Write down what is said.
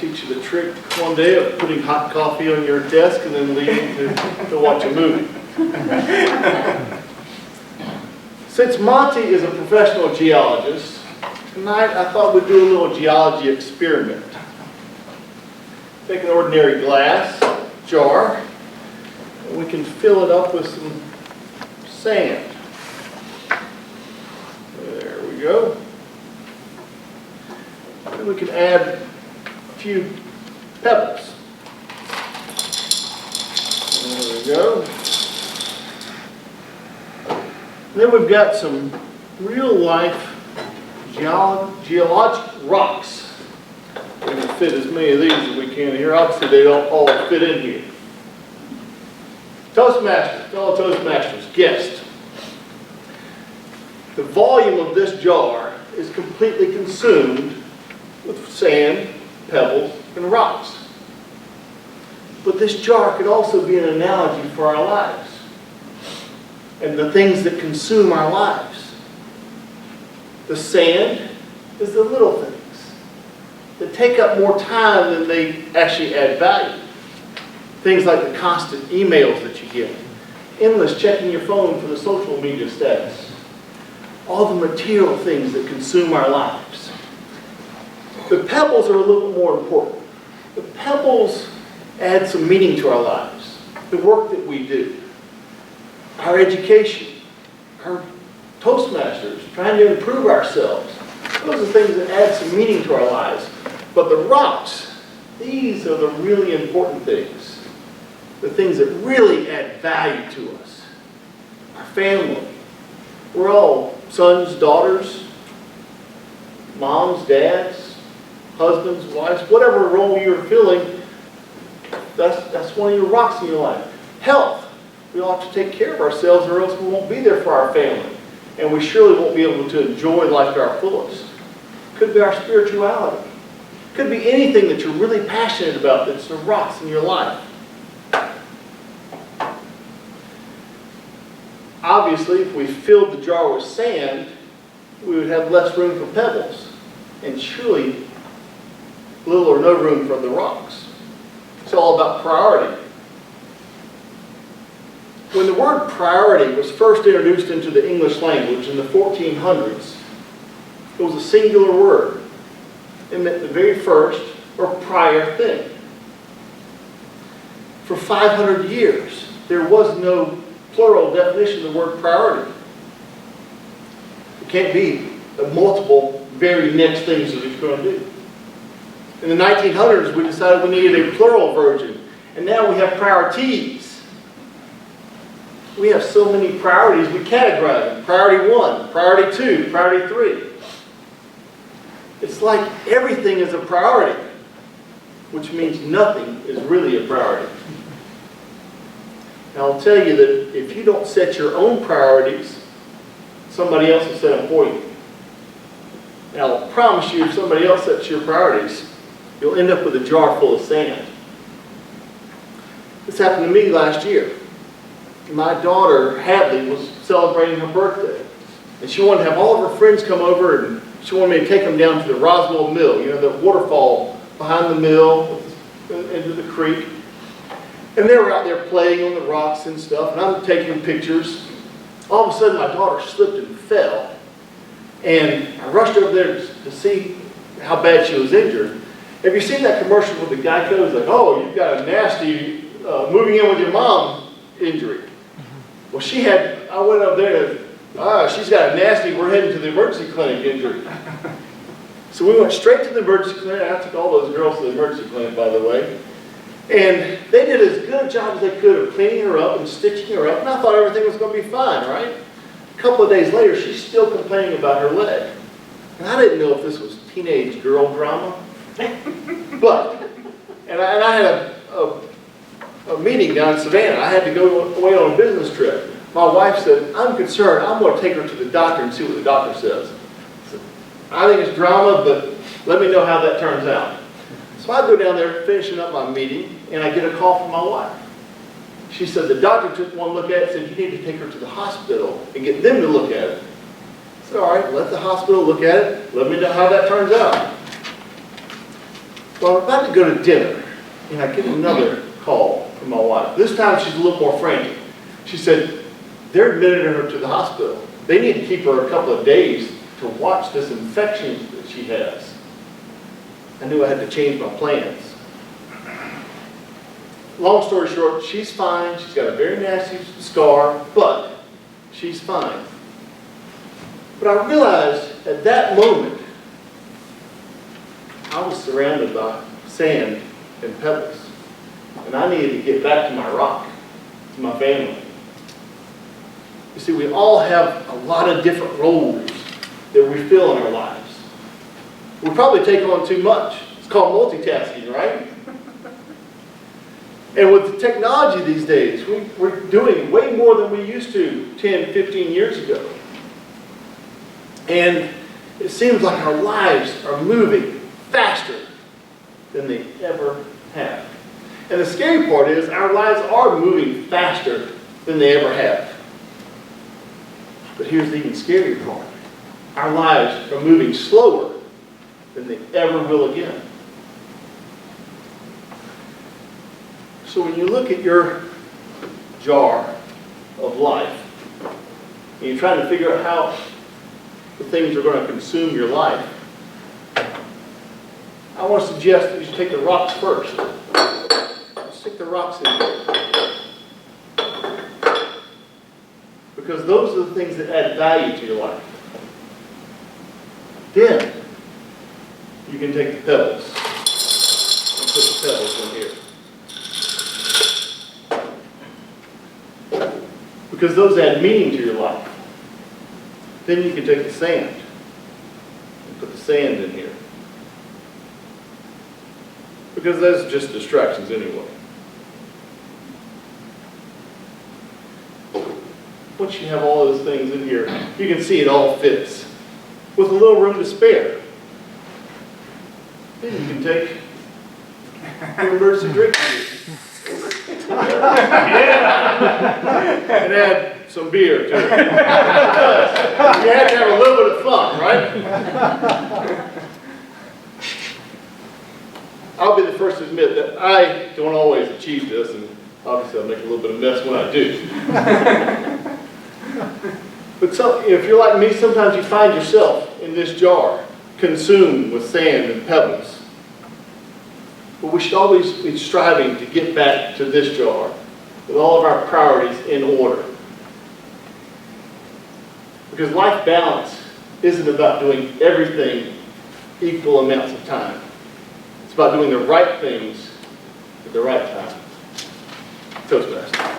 teach you the trick one day of putting hot coffee on your desk and then leaving to watch a movie. Since Monty is a professional geologist, tonight I thought we'd do a little geology experiment. Take an ordinary glass jar, and we can fill it up with some sand. There we go. And we can add a few pebbles. There we go. And then we've got some real-life geologic rocks. We're going to fit as many of these as we can here. Obviously, they don't all fit in here. Toastmasters, fellow Toastmasters, guest. The volume of this jar is completely consumed with sand, pebbles, and rocks. But this jar could also be an analogy for our lives and the things that consume our lives. The sand is the little things that take up more time than they actually add value. Things like the constant emails that you get, endless checking your phone for the social media status, all the material things that consume our lives. The pebbles are a little more important. The pebbles add some meaning to our lives, the work that we do, our education, our Toastmasters, trying to improve ourselves. Those are things that add some meaning to our lives. But the rocks, these are the really important things. The things that really add value to us. Our family. We're all sons, daughters, moms, dads, husbands, wives, whatever role you're filling, that's one of your rocks in your life. Health. We all have to take care of ourselves or else we won't be there for our family. And we surely won't be able to enjoy life to our fullest. Could be our spirituality. Could be anything that you're really passionate about that's the rocks in your life. Obviously, if we filled the jar with sand, we would have less room for pebbles. And surely, little or no room for the rocks. It's all about priority. When the word priority was first introduced into the English language in the 1400s, it was a singular word. It meant the very first or prior thing. For 500 years, there was no plural definition of the word priority. It can't be multiple very next things that it's going to do. In the 1900s, we decided we needed a plural version, and now we have priorities. We have so many priorities, we categorize them. Priority 1, priority 2, priority 3. It's like everything is a priority, which means nothing is really a priority. Now I'll tell you that if you don't set your own priorities, somebody else will set them for you. Now I'll promise you, if somebody else sets your priorities, you'll end up with a jar full of sand. This happened to me last year. My daughter, Hadley, was celebrating her birthday. And she wanted to have all of her friends come over, and she wanted me to take them down to the Roswell Mill, you know, the waterfall behind the mill into the creek. And they were out there playing on the rocks and stuff, and I'm taking pictures. All of a sudden, my daughter slipped and fell. And I rushed over there to see how bad she was injured. Have you seen that commercial with the Geico? It's like, oh, you've got a nasty moving in with your mom injury. Well, I went up there to, she's got a nasty, we're heading to the emergency clinic injury. So we went straight to the emergency clinic. I took all those girls to the emergency clinic, by the way. And they did as good a job as they could of cleaning her up and stitching her up. And I thought everything was going to be fine, right? A couple of days later, she's still complaining about her leg. And I didn't know if this was teenage girl drama. But, and I had a meeting down in Savannah. I had to go away on a business trip. My wife said, I'm concerned. I'm going to take her to the doctor and see what the doctor says. I said, I think it's drama, but let me know how that turns out. So I go down there finishing up my meeting, and I get a call from my wife. She said the doctor took one look at it and said you need to take her to the hospital and get them to look at it. I said, all right, let the hospital look at it. Let me know how that turns out. Well, I'm about to go to dinner, and I get another call from my wife. This time she's a little more frantic. She said, they're admitting her to the hospital. They need to keep her a couple of days to watch this infection that she has. I knew I had to change my plans. Long story short, she's fine. She's got a very nasty scar, but she's fine. But I realized at that moment, I was surrounded by sand and pebbles. And I needed to get back to my rock, to my family. You see, we all have a lot of different roles that we fill in our lives. We probably take on too much. It's called multitasking, right? And with the technology these days, we're doing way more than we used to 10, 15 years ago. And it seems like our lives are moving faster than they ever have. And the scary part is our lives are moving faster than they ever have. But here's the even scarier part. Our lives are moving slower than they ever will again. So when you look at your jar of life, and you're trying to figure out how the things are going to consume your life, I want to suggest that you take the rocks first. Stick the rocks in there. Because those are the things that add value to your life. Then, you can take the pebbles and put the pebbles in here. Because those add meaning to your life. Then you can take the sand and put the sand in here. Because those are just distractions anyway. Once you have all those things in here, you can see it all fits with a little room to spare. Then you can take your emergency drink and add some beer to it. You have to have a little bit of fun, right? I'll be the first to admit that I don't always achieve this, and obviously I'll make a little bit of mess when I do. But if you're like me, sometimes you find yourself in this jar, consumed with sand and pebbles. But we should always be striving to get back to this jar with all of our priorities in order. Because life balance isn't about doing everything equal amounts of time. It's about doing the right things at the right time. Toastmaster.